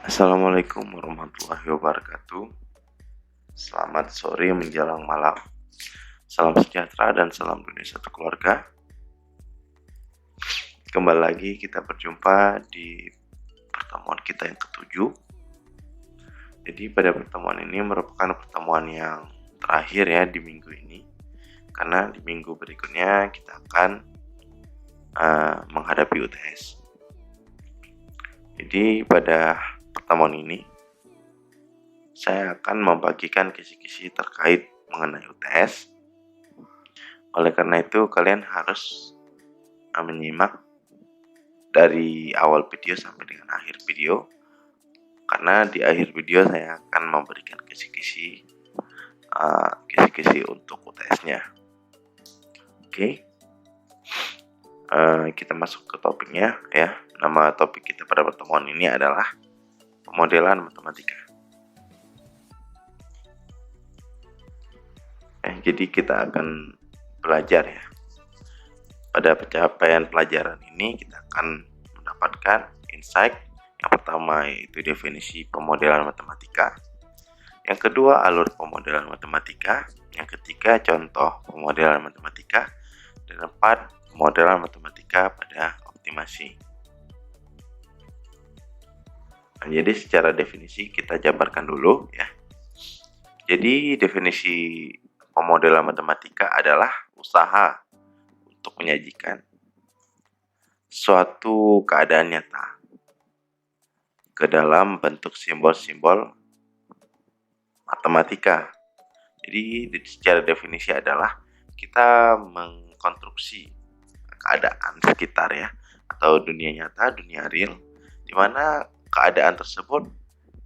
Assalamualaikum warahmatullahi wabarakatuh. Selamat sore menjelang malam. Salam sejahtera dan salam dunia satu keluarga. Kembali lagi kita berjumpa di pertemuan kita yang ketujuh. Jadi pada pertemuan ini merupakan pertemuan yang terakhir ya di minggu ini. Karena di minggu berikutnya kita akan menghadapi UTS. Jadi pada pertemuan ini saya akan membagikan kisi-kisi terkait mengenai UTS. Oleh karena itu kalian harus menyimak dari awal video sampai dengan akhir video, karena di akhir video saya akan memberikan kisi-kisi untuk UTS-nya. Oke. Kita masuk ke topiknya ya. Nama topik kita pada pertemuan ini adalah pemodelan matematika. Jadi kita akan belajar ya. Pada pencapaian pelajaran ini kita akan mendapatkan insight. Yang pertama yaitu definisi pemodelan matematika. Yang kedua alur pemodelan matematika. Yang ketiga contoh pemodelan matematika. Dan keempat pemodelan matematika pada optimasi. Nah, jadi secara definisi kita jabarkan dulu ya. Jadi definisi pemodelan matematika adalah usaha untuk menyajikan suatu keadaan nyata ke dalam bentuk simbol-simbol matematika. Jadi secara definisi adalah kita mengkonstruksi keadaan sekitar ya, atau dunia nyata, dunia real, di mana keadaan tersebut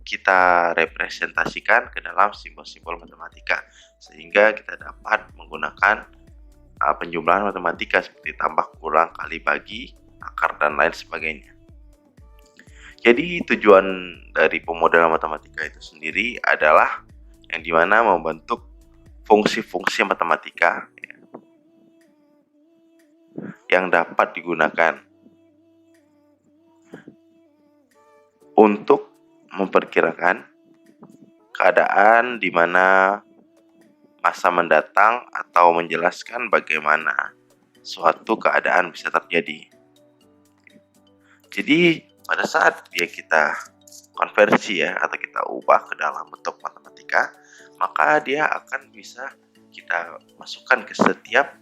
kita representasikan ke dalam simbol-simbol matematika, sehingga kita dapat menggunakan penjumlahan matematika seperti tambah, kurang, kali, bagi, akar, dan lain sebagainya. Jadi tujuan dari pemodelan matematika itu sendiri adalah yang dimana membentuk fungsi-fungsi matematika ya, yang dapat digunakan untuk memperkirakan keadaan di mana masa mendatang atau menjelaskan bagaimana suatu keadaan bisa terjadi. Jadi pada saat kita konversi ya, atau kita ubah ke dalam bentuk matematika, maka dia akan bisa kita masukkan ke setiap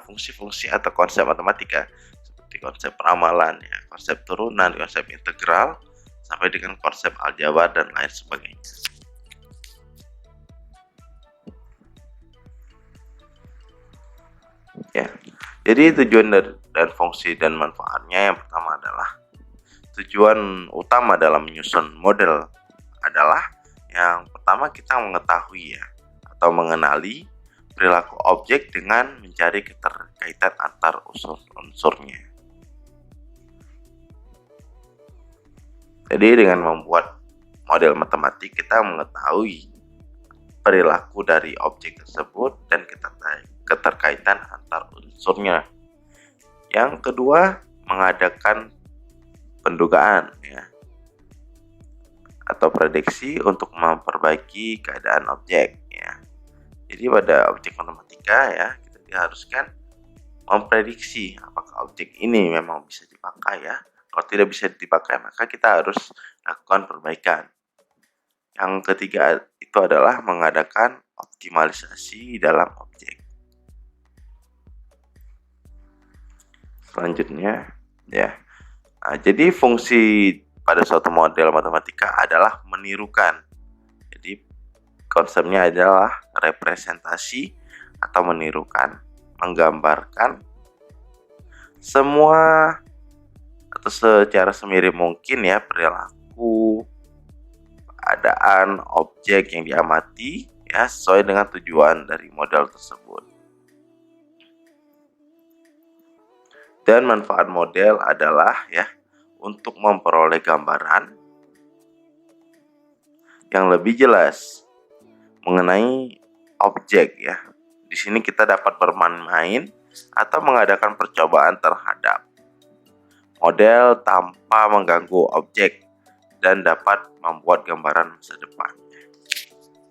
fungsi-fungsi atau konsep matematika, seperti konsep ramalan ya, konsep turunan, konsep integral, sampai dengan konsep aljabar dan lain sebagainya. Ya, jadi tujuan dan fungsi dan manfaatnya yang pertama adalah tujuan utama dalam menyusun model adalah yang pertama kita mengetahui ya, atau mengenali perilaku objek dengan mencari keterkaitan antar unsur-unsurnya. Jadi dengan membuat model matematik kita mengetahui perilaku dari objek tersebut dan keterkaitan antar unsurnya. Yang kedua, mengadakan pendugaan ya, atau prediksi untuk memperbaiki keadaan objek ya. Jadi pada objek matematika ya, kita diharuskan memprediksi apakah objek ini memang bisa dipakai ya. Kalau tidak bisa dipakai, maka kita harus lakukan perbaikan. Yang ketiga itu adalah mengadakan optimalisasi dalam objek. Selanjutnya ya. Jadi fungsi pada suatu model matematika adalah menirukan. Jadi konsepnya adalah representasi atau menirukan, menggambarkan semua atau secara semirip mungkin ya perilaku, keadaan, objek yang diamati ya sesuai dengan tujuan dari model tersebut. Dan manfaat model adalah ya untuk memperoleh gambaran yang lebih jelas mengenai objek ya. Di sini kita dapat bermain-main atau mengadakan percobaan terhadap model tanpa mengganggu objek dan dapat membuat gambaran masa depan.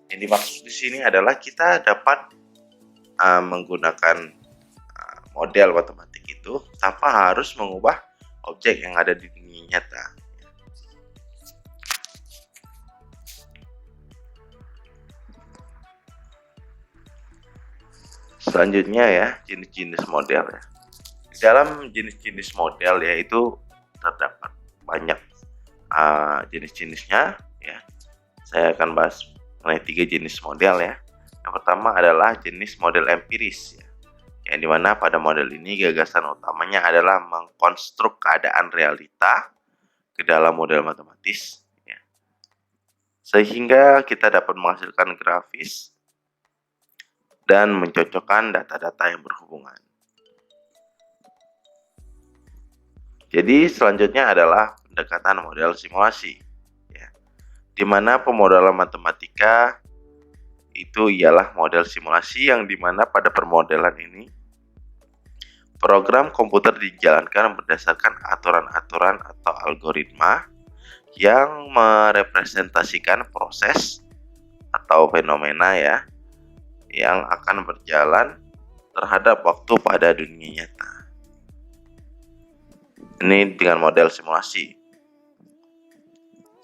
Yang dimaksud di sini adalah kita dapat menggunakan model matematik itu tanpa harus mengubah objek yang ada di dunia nyata. Selanjutnya ya, jenis-jenis model ya. Di dalam jenis-jenis model yaitu terdapat banyak jenis-jenisnya ya. Saya akan bahas mengenai 3 jenis model ya. Yang pertama adalah jenis model empiris ya. Yang dimana pada model ini gagasan utamanya adalah mengkonstruk keadaan realita ke dalam model matematis ya. Sehingga kita dapat menghasilkan grafis dan mencocokkan data-data yang berhubungan. Jadi selanjutnya adalah pendekatan model simulasi ya. Di mana pemodelan matematika itu ialah model simulasi yang dimana pada permodelan ini program komputer dijalankan berdasarkan aturan-aturan atau algoritma yang merepresentasikan proses atau fenomena ya yang akan berjalan terhadap waktu pada dunia nyata. Ini dengan model simulasi.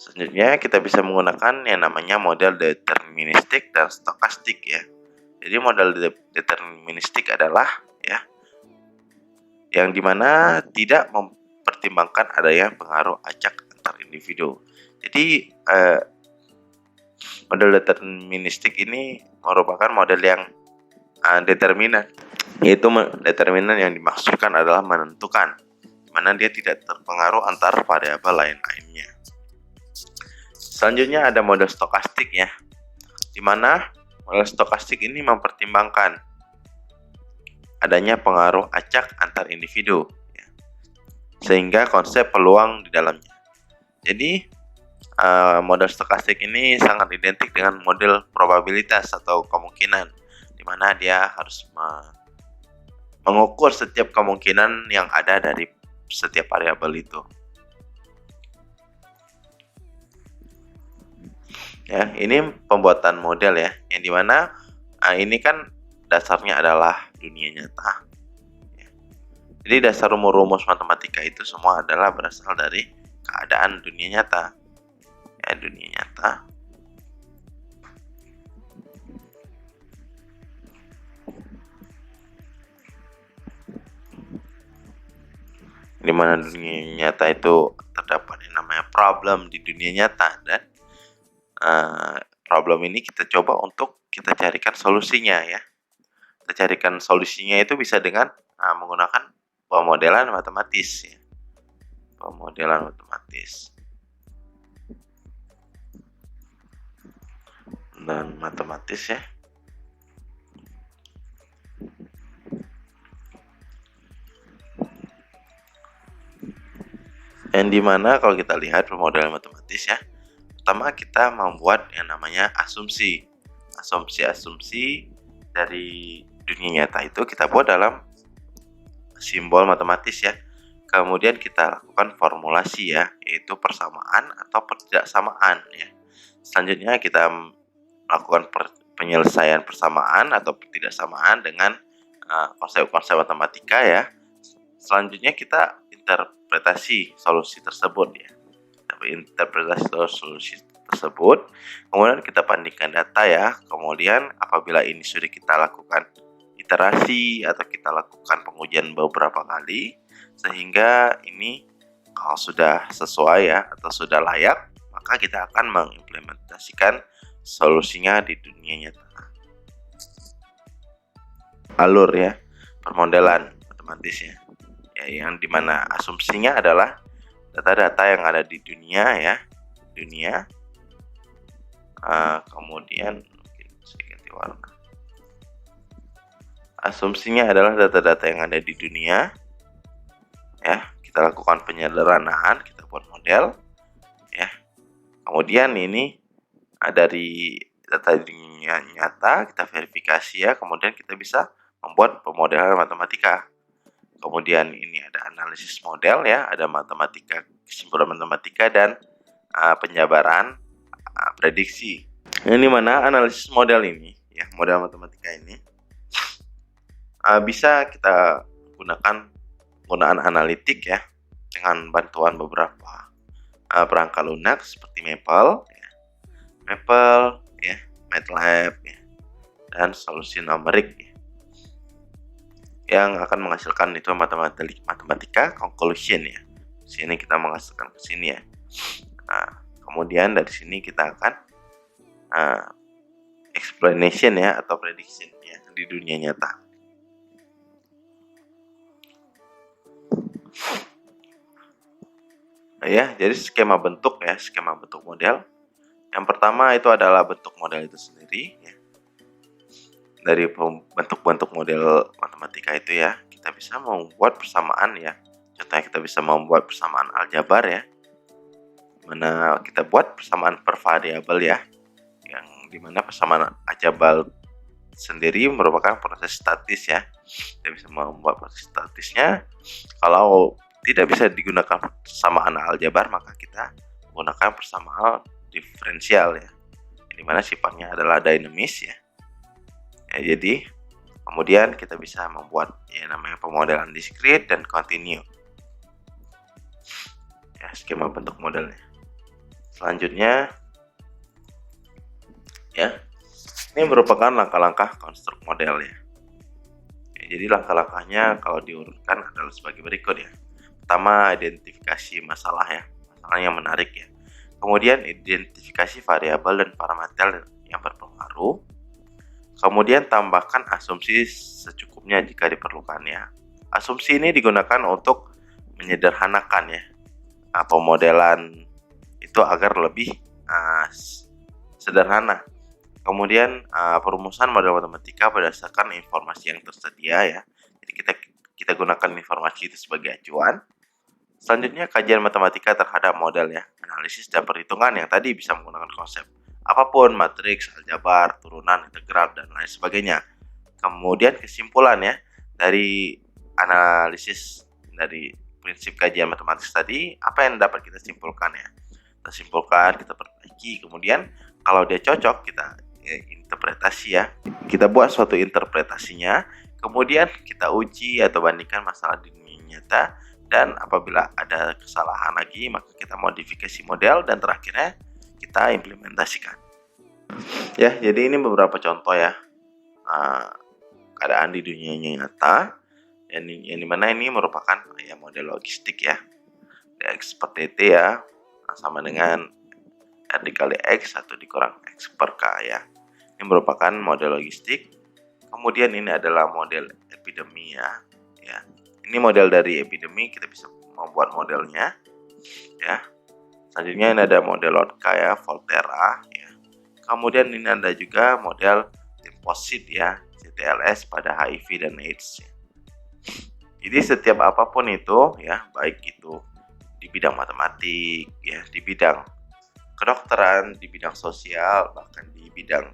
Selanjutnya kita bisa menggunakan yang namanya model deterministik dan stokastik ya. Jadi model deterministik adalah ya yang dimana tidak mempertimbangkan adanya pengaruh acak antar individu. Jadi model deterministik ini merupakan model yang determinan, yaitu determinan yang dimaksudkan adalah menentukan, mana dia tidak terpengaruh antar variabel lain-lainnya. Selanjutnya ada model stokastik ya, di mana model stokastik ini mempertimbangkan adanya pengaruh acak antar individu ya, sehingga konsep peluang di dalamnya. Jadi model stokastik ini sangat identik dengan model probabilitas atau kemungkinan, di mana dia harus mengukur setiap kemungkinan yang ada dari setiap variabel itu. Ya, ini pembuatan model ya, yang dimana ini kan dasarnya adalah dunia nyata. Ya. Jadi dasar rumus matematika itu semua adalah berasal dari keadaan dunia nyata. Ya, dunia nyata. Di mana dunia nyata itu terdapat yang namanya problem di dunia nyata, dan problem ini kita coba untuk kita carikan solusinya ya. Kita carikan solusinya itu bisa dengan menggunakan pemodelan matematis ya. Pemodelan matematis dan matematis ya. Yang dimana kalau kita lihat pemodelan matematis ya, pertama kita membuat yang namanya asumsi. Asumsi dari dunia nyata itu kita buat dalam simbol matematis ya. Kemudian kita lakukan formulasi ya, yaitu persamaan atau ketidaksamaan ya. Selanjutnya kita melakukan penyelesaian persamaan atau ketidaksamaan dengan konsep-konsep matematika ya. Selanjutnya kita interpretasi solusi tersebut ya. Interpretasi solusi tersebut, kemudian kita bandingkan data ya. Kemudian apabila ini sudah kita lakukan iterasi atau kita lakukan pengujian beberapa kali, sehingga ini kalau sudah sesuai ya atau sudah layak, maka kita akan mengimplementasikan solusinya di dunia nyata. Alur ya, permodelan matematis ya, yang dimana asumsinya adalah data-data yang ada di dunia ya, kemudian saya ganti warna. Asumsinya adalah data-data yang ada di dunia ya, kita lakukan penyederhanaan, kita buat model ya. Kemudian ini dari data dunia nyata kita verifikasi ya, kemudian kita bisa membuat pemodelan matematika. Kemudian ini ada analisis model ya, ada matematika, kesimpulan matematika, dan penjabaran prediksi. Yang dimana analisis model ini, ya, model matematika ini bisa kita gunakan penggunaan analitik ya, dengan bantuan beberapa perangkat lunak seperti Maple, ya, MATLAB, ya, dan solusi numerik ya, yang akan menghasilkan itu matematika conclusion ya. Di sini kita menghasilkan ke sini ya. Kemudian dari sini kita akan explanation ya atau prediction ya di dunia nyata. Ya, jadi skema bentuk model. Yang pertama itu adalah bentuk model itu sendiri ya. Dari bentuk-bentuk model matematika itu ya, kita bisa membuat persamaan ya. Contohnya kita bisa membuat persamaan aljabar ya, mana kita buat persamaan per variabel ya, yang dimana persamaan aljabar sendiri merupakan proses statis ya. Kita bisa membuat proses statisnya. Kalau tidak bisa digunakan persamaan aljabar, maka kita menggunakan persamaan diferensial ya, yang dimana sifatnya adalah dinamis ya. Jadi kemudian kita bisa membuat yang namanya pemodelan diskrit dan kontinu ya, skema bentuk modelnya. Selanjutnya ya, ini merupakan langkah-langkah konstruk model ya. Jadi langkah-langkahnya kalau diurutkan adalah sebagai berikut ya. Pertama, identifikasi masalah ya, masalah yang menarik ya. Kemudian identifikasi variabel dan parameter yang berpengaruh. Kemudian tambahkan asumsi secukupnya jika diperlukan ya. Asumsi ini digunakan untuk menyederhanakan ya pemodelan itu agar lebih sederhana. Kemudian perumusan model matematika berdasarkan informasi yang tersedia ya. Jadi kita gunakan informasi itu sebagai acuan. Selanjutnya kajian matematika terhadap model ya, analisis dan perhitungan yang tadi bisa menggunakan konsep apapun, matriks, aljabar, turunan, integral, dan lain sebagainya. Kemudian kesimpulan ya, dari analisis dari prinsip kajian matematis tadi, apa yang dapat kita simpulkan ya? Kita simpulkan, kita perbaiki, kemudian kalau dia cocok, kita interpretasi ya. Kita buat suatu interpretasinya, kemudian kita uji atau bandingkan masalah di dunia nyata, dan apabila ada kesalahan lagi, maka kita modifikasi model, dan terakhirnya kita implementasikan. Ya, jadi ini beberapa contoh ya keadaan di dunia nyata, yang dimana ini merupakan ya model logistik ya. X per dt ya sama dengan R dikali X 1 dikurang X per K ya. Ini merupakan model logistik. Kemudian ini adalah model epidemi ya. Ini model dari epidemi, kita bisa membuat modelnya ya. Selanjutnya ini ada model Lotka ya, Volterra ya. Kemudian ini ada juga model Timposit ya, CTLS pada HIV dan AIDS ya. Jadi setiap apapun itu ya, baik itu di bidang matematik ya, di bidang kedokteran, di bidang sosial, bahkan di bidang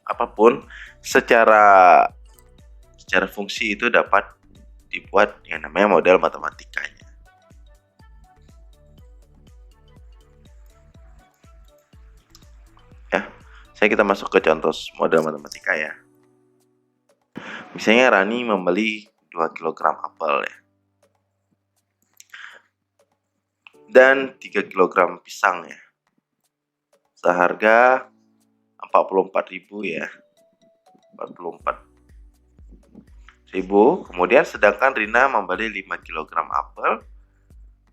apapun, secara fungsi itu dapat dibuat yang namanya model matematikanya. Kita masuk ke contoh model matematika ya. Misalnya Rani membeli 2 kg apel ya, dan 3 kg pisang ya, seharga 44.000 ya, 44.000. Kemudian sedangkan Rina membeli 5 kg apel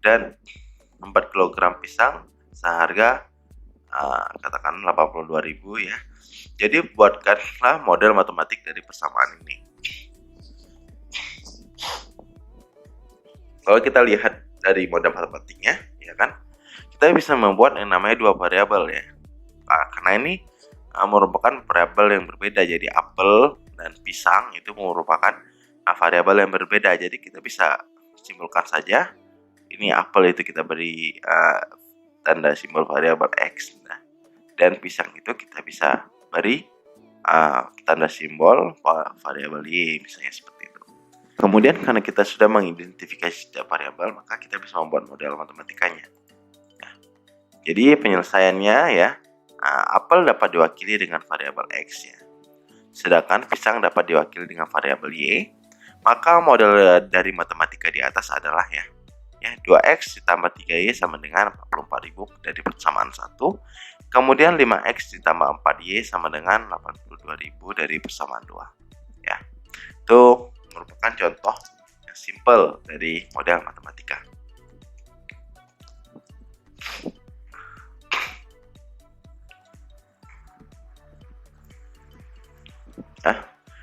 dan 4 kg pisang seharga katakan 82.000 ya. Jadi buatkanlah model matematik dari persamaan ini. Kalau kita lihat dari model matematiknya, ya kan, kita bisa membuat yang namanya dua variabel ya. Karena ini merupakan variabel yang berbeda. Jadi apel dan pisang itu merupakan variabel yang berbeda. Jadi kita bisa simpulkan saja. Ini apel itu kita beri tanda simbol variabel X, nah, dan pisang itu kita bisa beri tanda simbol variabel Y, misalnya seperti itu. Kemudian karena kita sudah mengidentifikasi setiap variabel, maka kita bisa membuat model matematikanya. Nah, Jadi penyelesaiannya ya, apel dapat diwakili dengan variabel X ya. Sedangkan pisang dapat diwakili dengan variabel Y. Maka model dari matematika di atas adalah ya 2X ditambah 3Y sama dengan 44.000 dari persamaan 1. Kemudian 5X ditambah 4Y sama dengan 82.000 dari persamaan 2. Ya, itu merupakan contoh yang simple dari model matematika.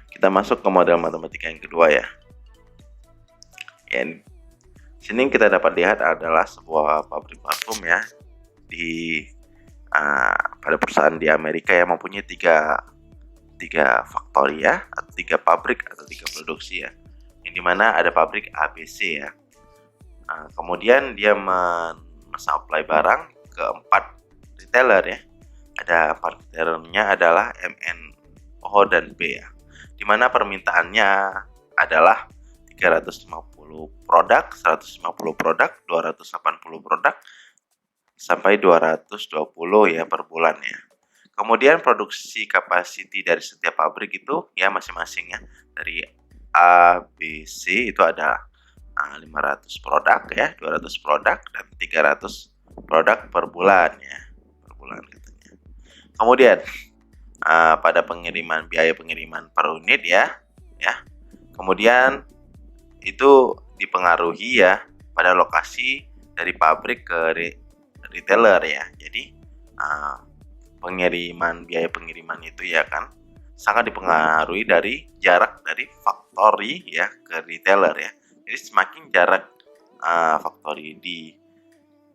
Kita masuk ke model matematika yang kedua ya. Sini kita dapat lihat adalah sebuah pabrik parfum ya pada perusahaan di Amerika yang mempunyai tiga factory ya, atau 3 pabrik atau 3 produksi ya. Yang dimana ada pabrik ABC ya. Kemudian dia men-supply barang ke 4 retailer ya. Ada 4 retailernya adalah MN, O dan B ya. Dimana permintaannya adalah 350 produk, 150 produk, 280 produk, sampai 220 ya per bulan ya. Kemudian produksi capacity dari setiap pabrik itu ya masing-masing ya. Dari A, B, C itu ada 500 produk ya, 200 produk dan 300 produk per bulan ya. Per bulan katanya. Kemudian pada biaya pengiriman per unit ya. Kemudian itu dipengaruhi ya pada lokasi dari pabrik ke retailer ya. Jadi biaya pengiriman itu ya kan sangat dipengaruhi dari jarak dari factory ya ke retailer ya. Jadi semakin jarak factory di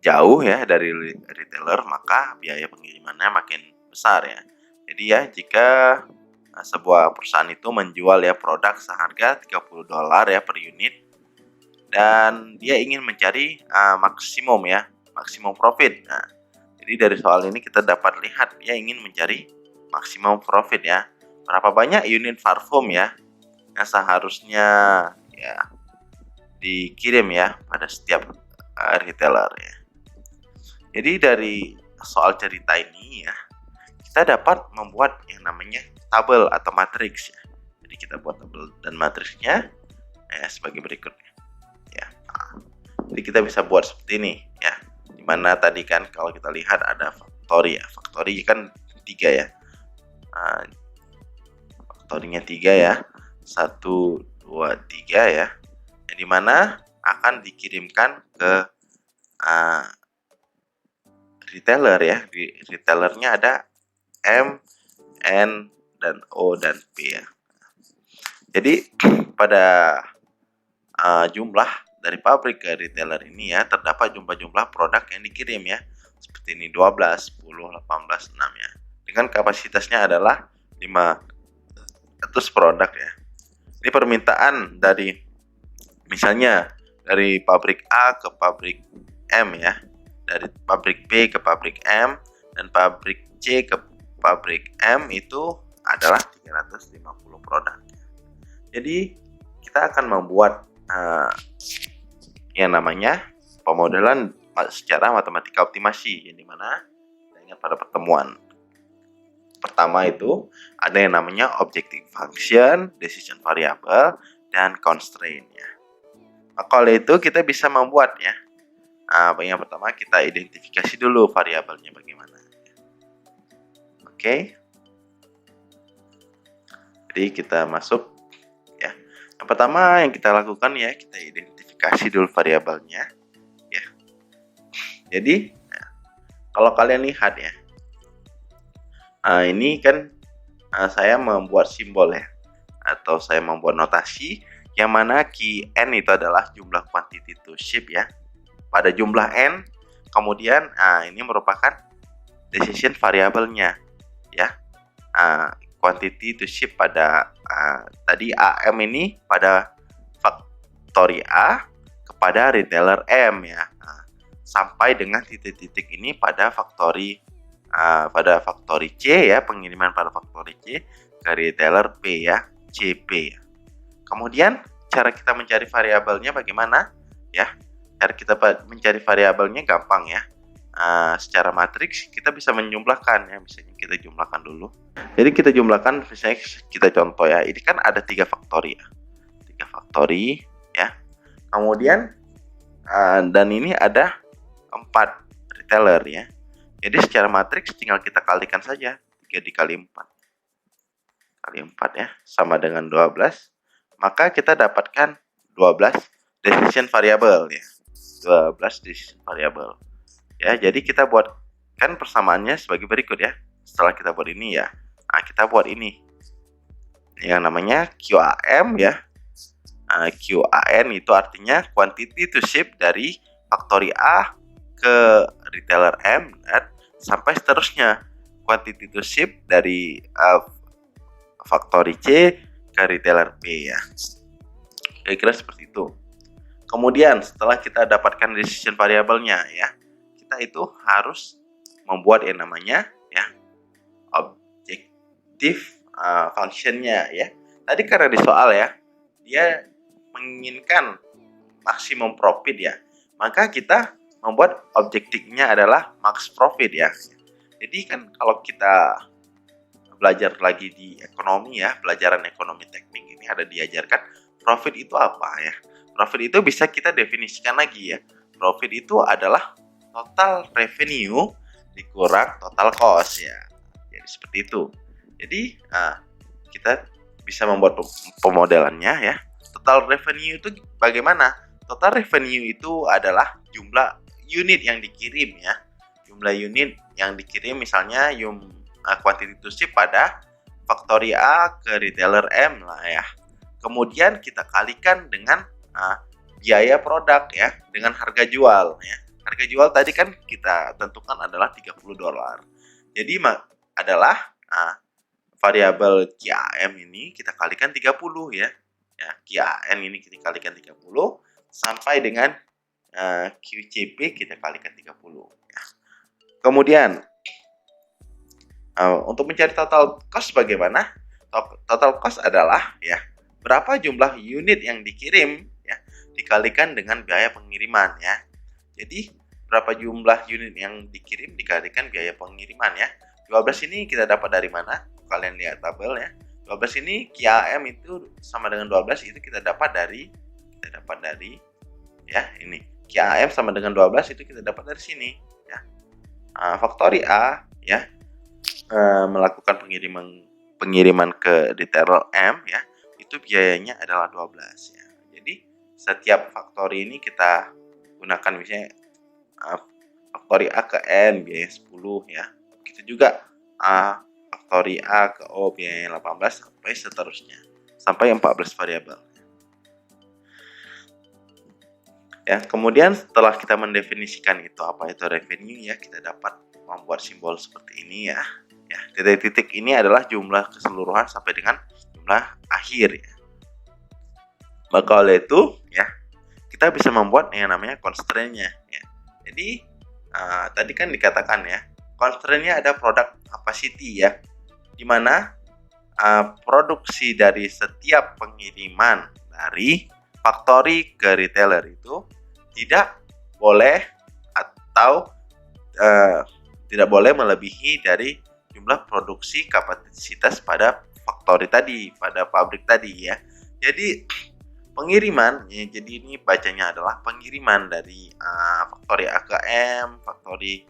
jauh ya dari retailer, maka biaya pengirimannya makin besar ya. Jadi ya jika sebuah perusahaan itu menjual ya produk seharga $30 ya per unit dan dia ingin mencari maksimum profit. Nah, jadi dari soal ini kita dapat lihat dia ingin mencari maksimum profit ya. Berapa banyak unit parfum ya yang seharusnya ya dikirim ya pada setiap retailer ya. Jadi dari soal cerita ini ya kita dapat membuat yang namanya tabel atau matriks ya. Jadi kita buat tabel dan matriksnya sebagai berikutnya ya. Jadi kita bisa buat seperti ini ya. Dimana tadi kan kalau kita lihat ada factory ya. Factory kan 3 ya. Factory-nya 3 ya. 1, 2, 3 ya. Yang dimana akan dikirimkan ke retailer ya. Di retailernya ada M, N, dan O dan P ya. Jadi pada jumlah dari pabrik ke retailer ini ya terdapat jumlah produk yang dikirim ya. Seperti ini 12, 10, 18, 6 ya. Dengan kapasitasnya adalah 500 produk ya. Ini permintaan dari misalnya dari pabrik A ke pabrik M ya. Dari pabrik B ke pabrik M dan pabrik C ke pabrik M itu adalah 350 produk. Jadi kita akan membuat yang namanya pemodelan secara matematika optimasi, yang dimana ingat pada pertemuan pertama itu ada yang namanya objective function, decision variable, dan constraint ya. Maka oleh itu kita bisa membuat ya. Yang pertama kita identifikasi dulu variabelnya bagaimana. Oke. Jadi kita masuk ya. Yang pertama yang kita lakukan ya kita identifikasi dulu variabelnya ya. Jadi kalau kalian lihat ya, ini kan saya membuat simbol ya, atau saya membuat notasi yang mana key n itu adalah jumlah quantity to ship ya. Pada jumlah n, kemudian ini merupakan decision variabelnya ya. Quantity to ship pada tadi AM ini pada factory A kepada retailer M ya. Sampai dengan titik-titik ini pada factory C ya, pengiriman pada factory C ke retailer P ya, CP ya. Kemudian cara kita mencari variabelnya bagaimana ya? Cara kita mencari variabelnya gampang ya. secara matriks kita bisa menjumlahkan ya, misalnya kita jumlahkan dulu. Jadi kita jumlahkan, misalnya kita contoh ya, ini kan ada 3 faktori ya. 3 faktori ya. Kemudian dan ini ada 4 retailer ya. Jadi secara matriks tinggal kita kalikan saja, 3 dikali 4. Kali 4 ya, sama dengan 12. Maka kita dapatkan 12 decision variable ya. 12 decision variable. Ya, jadi kita buatkan persamaannya sebagai berikut ya. Setelah kita buat ini ya, kita buat ini yang namanya QAM ya. QAN itu artinya quantity to ship dari factory A ke retailer M dan sampai seterusnya quantity to ship dari factory C ke retailer B ya. Kira-kira seperti itu. Kemudian setelah kita dapatkan decision variabelnya ya, kita itu harus membuat yang namanya ya objective functionnya ya. Tadi karena di soal ya, dia menginginkan maksimum profit ya, maka kita membuat objektifnya adalah max profit ya. Jadi kan kalau kita belajar lagi di ekonomi ya, pelajaran ekonomi teknik ini ada diajarkan profit itu apa ya. Profit itu bisa kita definisikan lagi ya. Profit itu adalah total revenue dikurang total cost ya. Jadi seperti itu. Jadi kita bisa membuat pemodelannya ya. Total revenue itu bagaimana? Total revenue itu adalah jumlah unit yang dikirim ya. Jumlah unit yang dikirim misalnya quantity to ship pada factory A ke retailer M lah ya. Kemudian kita kalikan dengan biaya produk ya, dengan harga jual ya. Harga jual tadi kan kita tentukan adalah $30. Jadi adalah variabel QAM ini kita kalikan 30 ya. Ya, QAN ini kita kalikan 30 sampai dengan QCP kita kalikan 30 ya. Kemudian untuk mencari total cost bagaimana? Total cost adalah ya berapa jumlah unit yang dikirim ya dikalikan dengan biaya pengiriman ya. Jadi berapa jumlah unit yang dikirim dikalikan biaya pengiriman ya. 12 ini kita dapat dari mana? Kalian lihat tabel ya. 12 ini QAM itu sama dengan 12 itu kita dapat dari ya ini. QAM sama dengan 12 itu kita dapat dari sini ya. Factory A ya melakukan pengiriman ke retailer M ya. Itu biayanya adalah 12 ya. Jadi setiap factory ini kita gunakan misalnya factory A ke N biaya 10 ya. Begitu juga factory A ke O biaya 18 sampai seterusnya. Sampai 14 variabel. Ya, kemudian setelah kita mendefinisikan itu apa itu revenue ya, kita dapat membuat simbol seperti ini ya. Ya, titik-titik ini adalah jumlah keseluruhan sampai dengan jumlah akhir ya. Maka oleh itu ya, kita bisa membuat yang namanya constraint-nya ya. Jadi tadi kan dikatakan ya, constraint-nya ada product capacity ya, di mana produksi dari setiap pengiriman dari factory ke retailer itu tidak boleh atau tidak boleh melebihi dari jumlah produksi kapasitas pada factory tadi, pada pabrik tadi ya. Jadi pengiriman, ya, jadi ini bacanya adalah pengiriman dari factory A ke M, factory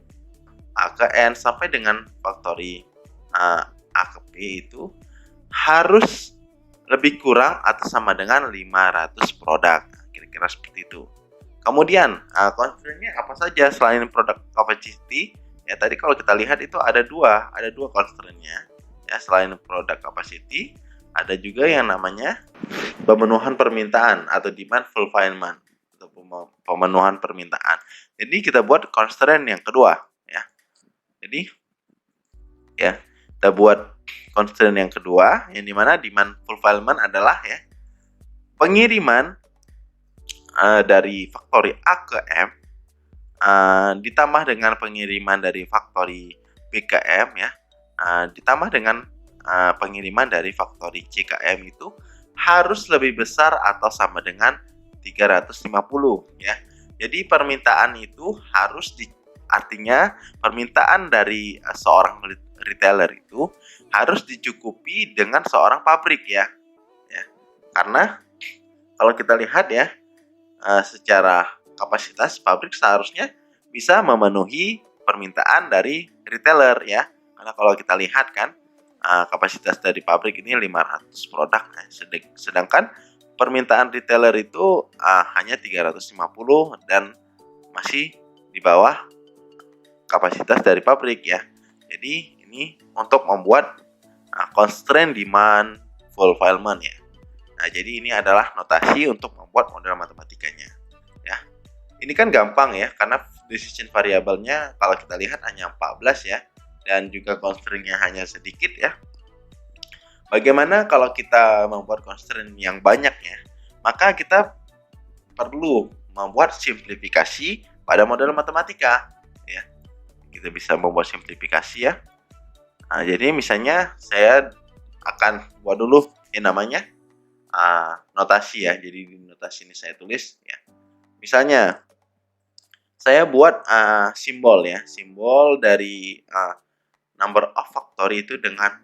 A ke N sampai dengan factory A ke P itu harus lebih kurang atau sama dengan 500 produk. Kira-kira seperti itu. Kemudian constraint-nya apa saja selain product capacity? Ya tadi kalau kita lihat itu ada dua constraint-nya. Ya selain product capacity, ada juga yang namanya pemenuhan permintaan atau demand fulfillment atau pemenuhan permintaan. Jadi kita buat constraint yang kedua ya. Jadi ya kita buat constraint yang kedua yang dimana demand fulfillment adalah ya pengiriman dari factory A ke M ditambah dengan pengiriman dari factory B ke M ya ditambah dengan pengiriman dari factory C ke M itu harus lebih besar atau sama dengan 350 ya. Jadi permintaan itu harus Artinya permintaan dari seorang retailer itu harus dicukupi dengan seorang pabrik ya. Karena kalau kita lihat ya, secara kapasitas pabrik seharusnya bisa memenuhi permintaan dari retailer ya. Karena kalau kita lihat kan, kapasitas dari pabrik ini 500 produk, sedangkan permintaan retailer itu hanya 350 dan masih di bawah kapasitas dari pabrik ya. Jadi ini untuk membuat constraint demand fulfillment ya. Nah, jadi ini adalah notasi untuk membuat model matematikanya. Ya. Ini kan gampang ya, karena decision variabelnya kalau kita lihat hanya 14 ya, dan juga constraint-nya hanya sedikit ya. Bagaimana kalau kita membuat constraint yang banyak ya? Maka kita perlu membuat simplifikasi pada model matematika ya. Kita bisa membuat simplifikasi ya. Nah, jadi misalnya saya akan buat dulu yang namanya notasi ya. Jadi di notasi ini saya tulis ya. Misalnya saya buat simbol ya, simbol dari number of factory itu dengan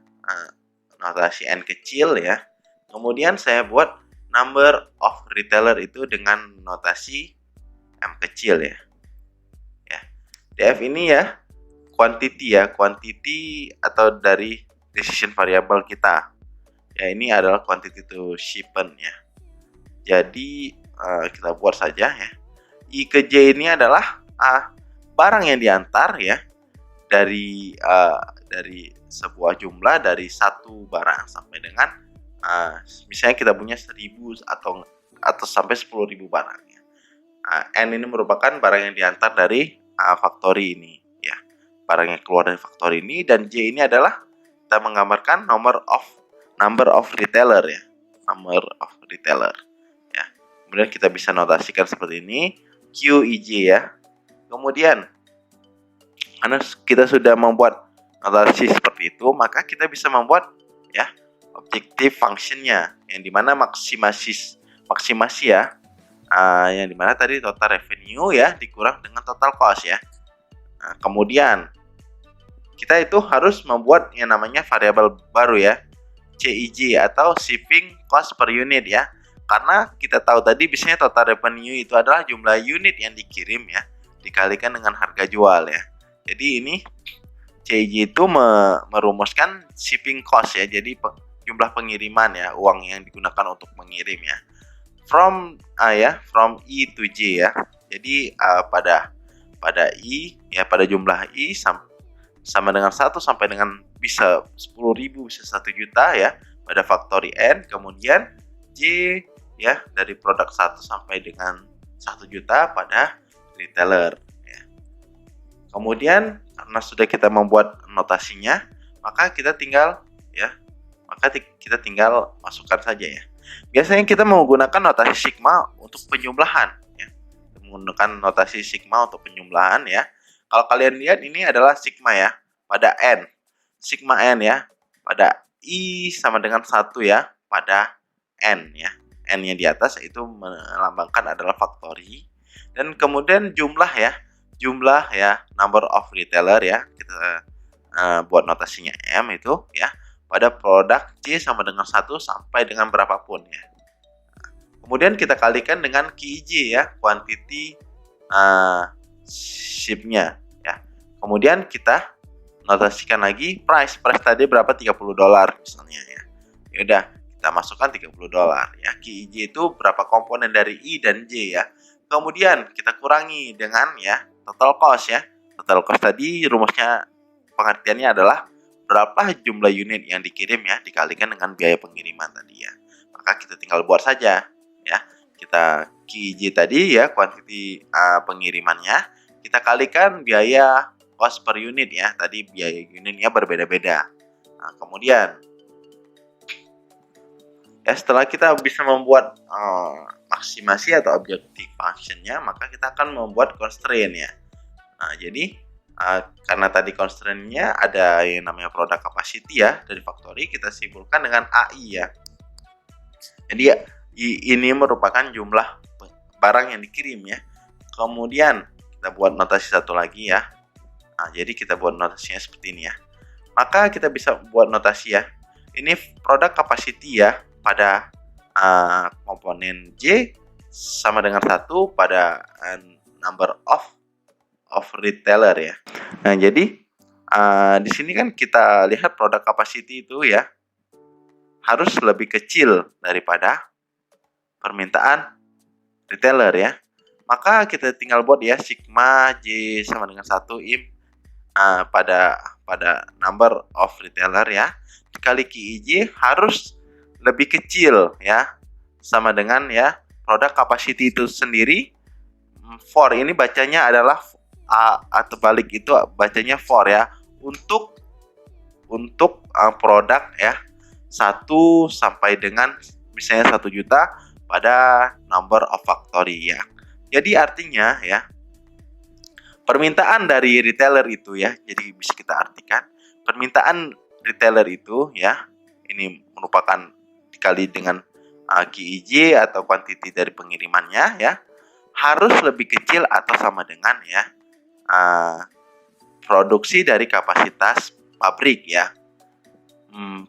notasi n kecil ya. Kemudian saya buat number of retailer itu dengan notasi m kecil ya. DF ini ya quantity atau dari decision variable kita. Ya, ini adalah quantity to shipment ya. Jadi kita buat saja ya. I ke J ini adalah barang yang diantar ya dari sebuah jumlah dari satu barang sampai dengan misalnya kita punya 1000 atau sampai 10.000 barang ya. N ini merupakan barang yang diantar dari factory ini ya. Barang yang keluar dari factory ini, dan J ini adalah kita menggambarkan number of retailer ya. Number of retailer ya. Kemudian kita bisa notasikan seperti ini, QIJ ya. Kemudian karena kita sudah membuat notasi seperti itu, maka kita bisa membuat ya objective functionnya, yang dimana maksimasi ya, yang dimana tadi total revenue ya dikurang dengan total cost ya. Nah, kemudian kita itu harus membuat yang namanya variabel baru ya, CIJ atau shipping cost per unit ya. Karena kita tahu tadi biasanya total revenue itu adalah jumlah unit yang dikirim ya, dikalikan dengan harga jual ya. Jadi ini CIJ itu merumuskan shipping cost ya. Jadi jumlah pengiriman ya, uang yang digunakan untuk mengirim ya. From I to J ya. Jadi pada I ya, pada jumlah I sama dengan 1 sampai dengan bisa 10.000, bisa 1 juta ya pada factory N. Kemudian J ya dari produk 1 sampai dengan 1 juta pada retailer ya. Kemudian karena sudah kita membuat notasinya, maka kita tinggal masukkan saja ya. Biasanya kita menggunakan notasi sigma untuk penjumlahan ya. Menggunakan notasi sigma untuk penjumlahan ya. Kalau kalian lihat ini adalah sigma ya pada N. Sigma N ya pada I sama dengan 1 ya pada N ya. N-nya di atas itu melambangkan adalah factory. Dan kemudian jumlah ya, number of retailer ya. Kita buat notasinya M itu ya pada produk C sama dengan 1 sampai dengan berapapun ya. Kemudian kita kalikan dengan QIJ ya, quantity ship-nya ya. Kemudian kita notasikan lagi price tadi berapa, $30 misalnya ya. Ya udah, kita masukkan $30 ya. QIJ itu berapa komponen dari I dan J ya. Kemudian kita kurangi dengan ya total cost ya. Total cost tadi rumusnya, pengertiannya adalah berapa jumlah unit yang dikirim ya dikalikan dengan biaya pengiriman tadi ya. Maka kita tinggal buat saja ya. Kita QIJ tadi ya, quantity pengirimannya, kita kalikan biaya cost per unit ya. Tadi biaya unitnya berbeda-beda. Nah, kemudian ya setelah kita bisa membuat maksimasi atau objective functionnya, maka kita akan membuat constraint ya. Nah, jadi karena tadi constraint-nya ada yang namanya product capacity ya dari factory, kita simpulkan dengan AI ya. Jadi ini merupakan jumlah barang yang dikirim ya. Kemudian kita buat notasi satu lagi ya, Nah, jadi kita buat notasinya seperti ini ya. Maka kita bisa buat notasi ya. Ini product capacity ya pada komponen J sama dengan 1 pada number of retailer ya. Nah, jadi di sini kan kita lihat product capacity itu ya harus lebih kecil daripada permintaan retailer ya. Maka kita tinggal buat ya sigma J sama dengan 1 im pada number of retailer ya dikali QIJ harus lebih kecil ya sama dengan ya produk capacity itu sendiri. For ini bacanya adalah atau balik itu bacanya for ya untuk produk ya 1 sampai dengan misalnya 1 juta pada number of factory ya. Jadi artinya ya permintaan dari retailer itu ya, jadi bisa kita artikan permintaan retailer itu ya ini merupakan dikali dengan QIJ atau quantity dari pengirimannya ya harus lebih kecil atau sama dengan ya produksi dari kapasitas pabrik ya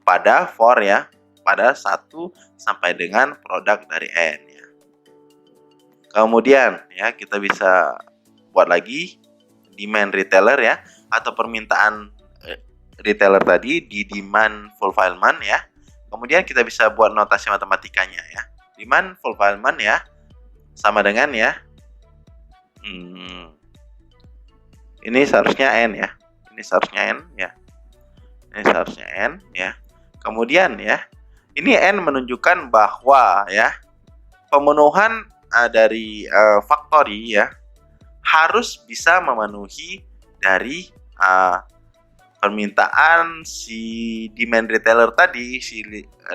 pada for ya pada 1 sampai dengan produk dari N ya. Kemudian ya kita bisa buat lagi demand retailer ya atau permintaan retailer tadi di demand fulfillment ya. Kemudian kita bisa buat notasi matematikanya ya. Demand fulfillment ya sama dengan ya ini seharusnya N ya. Ini seharusnya N ya. Ini seharusnya N ya. Kemudian ya ini N menunjukkan bahwa ya pemenuhan dari factory ya harus bisa memenuhi dari permintaan si demand retailer tadi. Si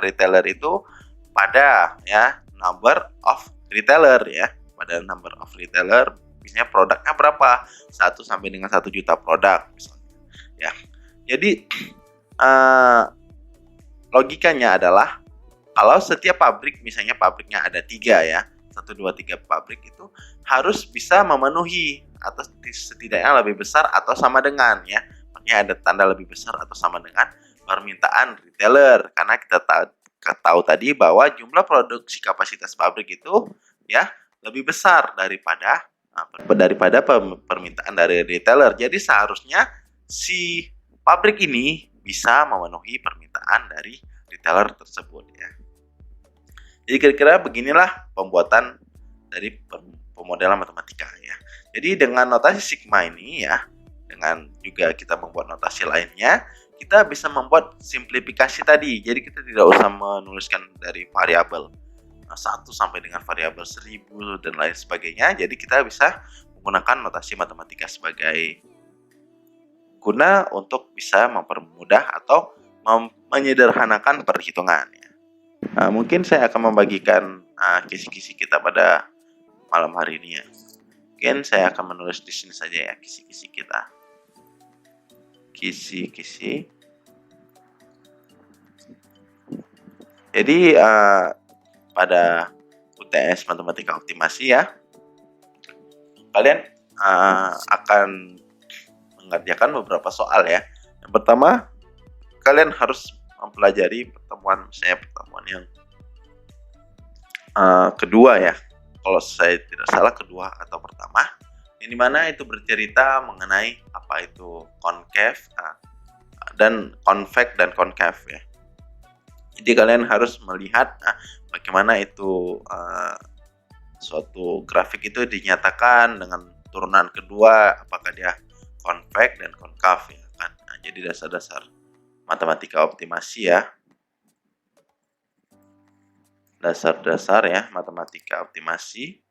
retailer itu pada ya number of retailer ya pada number of retailer misalnya produknya berapa 1 sampai dengan 1 juta produk misalnya ya. Jadi logikanya adalah kalau setiap pabrik misalnya pabriknya ada 3 ya 1, 2, 3 pabrik itu harus bisa memenuhi atau setidaknya lebih besar atau sama dengan ya makanya ada tanda lebih besar atau sama dengan permintaan retailer karena kita tahu tadi bahwa jumlah produksi kapasitas pabrik itu ya lebih besar daripada permintaan dari retailer. Jadi seharusnya si pabrik ini bisa memenuhi permintaan dari retailer tersebut ya. Jadi kira-kira beginilah pembuatan dari pemodelan matematika ya. Jadi dengan notasi sigma ini ya, dengan juga kita membuat notasi lainnya, kita bisa membuat simplifikasi tadi. Jadi kita tidak usah menuliskan dari variabel 1 sampai dengan variabel 1000 dan lain sebagainya. Jadi kita bisa menggunakan notasi matematika sebagai guna untuk bisa mempermudah atau menyederhanakan perhitungan ya. Mungkin saya akan membagikan kisi-kisi kita pada malam hari ini ya. Mungkin saya akan menulis di sini saja ya kisi-kisi kita. Kisi-kisi. Jadi pada UTS Matematika Optimasi ya, kalian akan mengerjakan beberapa soal ya. Yang pertama, kalian harus mempelajari pertemuan yang kedua ya. Kalau saya tidak salah kedua atau pertama, yang dimana itu bercerita mengenai apa itu concave dan convex dan concave ya. Jadi kalian harus melihat bagaimana itu suatu grafik itu dinyatakan dengan turunan kedua, apakah dia convex dan concave ya kan. Jadi dasar-dasar matematika optimasi ya. Dasar-dasar ya matematika optimasi.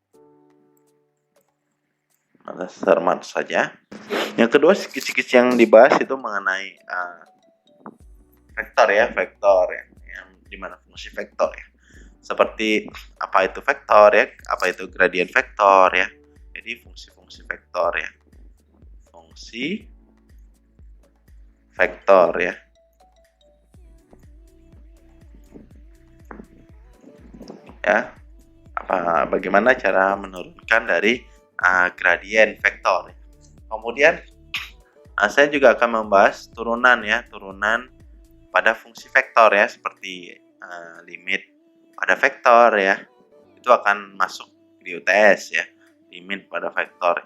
Dasar mana saja. Yang kedua kisi-kisi yang dibahas itu mengenai vektor ya, yang dimana fungsi vektor ya. Seperti apa itu vektor ya, apa itu gradien vektor ya. Jadi fungsi-fungsi vektor ya. Fungsi vektor ya. Ya, bagaimana cara menurunkan dari gradien vektor. Kemudian Saya juga akan membahas turunan ya, turunan pada fungsi vektor ya, seperti limit pada vektor ya. Itu akan masuk di UTS ya, limit pada vektor.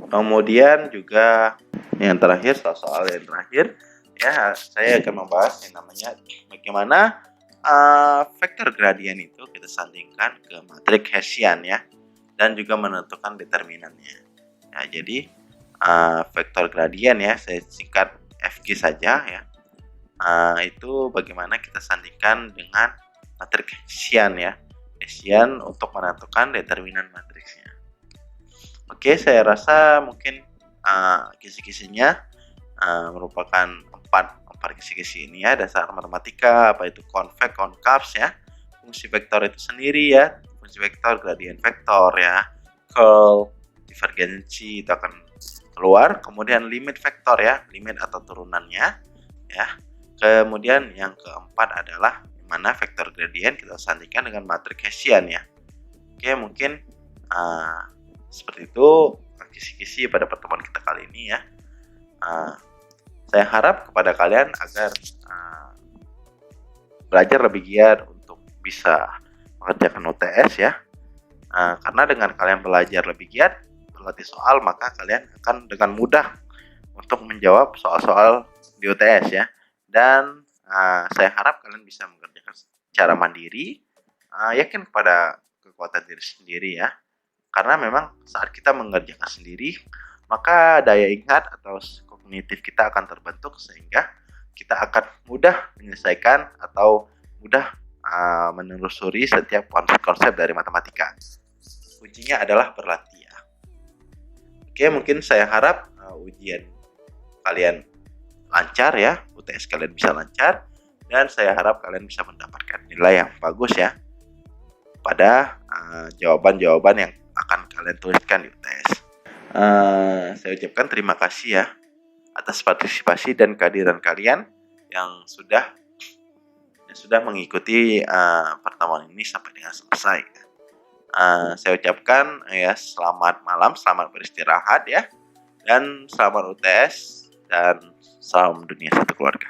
Kemudian juga yang terakhir, soal yang terakhir ya, saya akan membahas yang namanya bagaimana vektor gradien itu kita sandingkan ke matriks Hessian ya, dan juga menentukan determinannya. Ya, jadi vektor gradien ya, saya singkat FG saja ya. Itu bagaimana kita sandingkan dengan matriks Hessian ya, Hessian untuk menentukan determinan matriksnya. Oke, saya rasa mungkin kisi-kisinya merupakan empat kisi-kisi ini ya, dasar matematika, apa itu konveks, konkavs ya, fungsi vektor itu sendiri ya, fungsi vektor, gradien vektor ya, curl, divergensi itu akan keluar, kemudian limit vektor ya, limit atau turunannya ya. Kemudian yang keempat adalah mana vektor gradien kita sandingkan dengan matriks Hessian ya. Oke, mungkin seperti itu kisi-kisi pada pertemuan kita kali ini ya. Saya harap kepada kalian agar belajar lebih giat untuk bisa mengerjakan UTS ya. Karena dengan kalian belajar lebih giat, berlatih soal, maka kalian akan dengan mudah untuk menjawab soal-soal di UTS ya. Dan saya harap kalian bisa mengerjakan secara mandiri, yakin kepada kekuatan diri sendiri ya. Karena memang saat kita mengerjakan sendiri, maka daya ingat atau kognitif kita akan terbentuk sehingga kita akan mudah menyelesaikan atau mudah menelusuri setiap konsep dari matematika. Kuncinya adalah berlatih ya. Oke, mungkin saya harap ujian kalian lancar ya, UTS kalian bisa lancar, dan saya harap kalian bisa mendapatkan nilai yang bagus ya pada jawaban-jawaban yang akan kalian tuliskan di UTS. Saya ucapkan terima kasih ya atas partisipasi dan kehadiran kalian yang sudah mengikuti pertemuan ini sampai dengan selesai. Saya ucapkan ya selamat malam, selamat beristirahat ya, dan selamat UTS, dan salam dunia satu keluarga.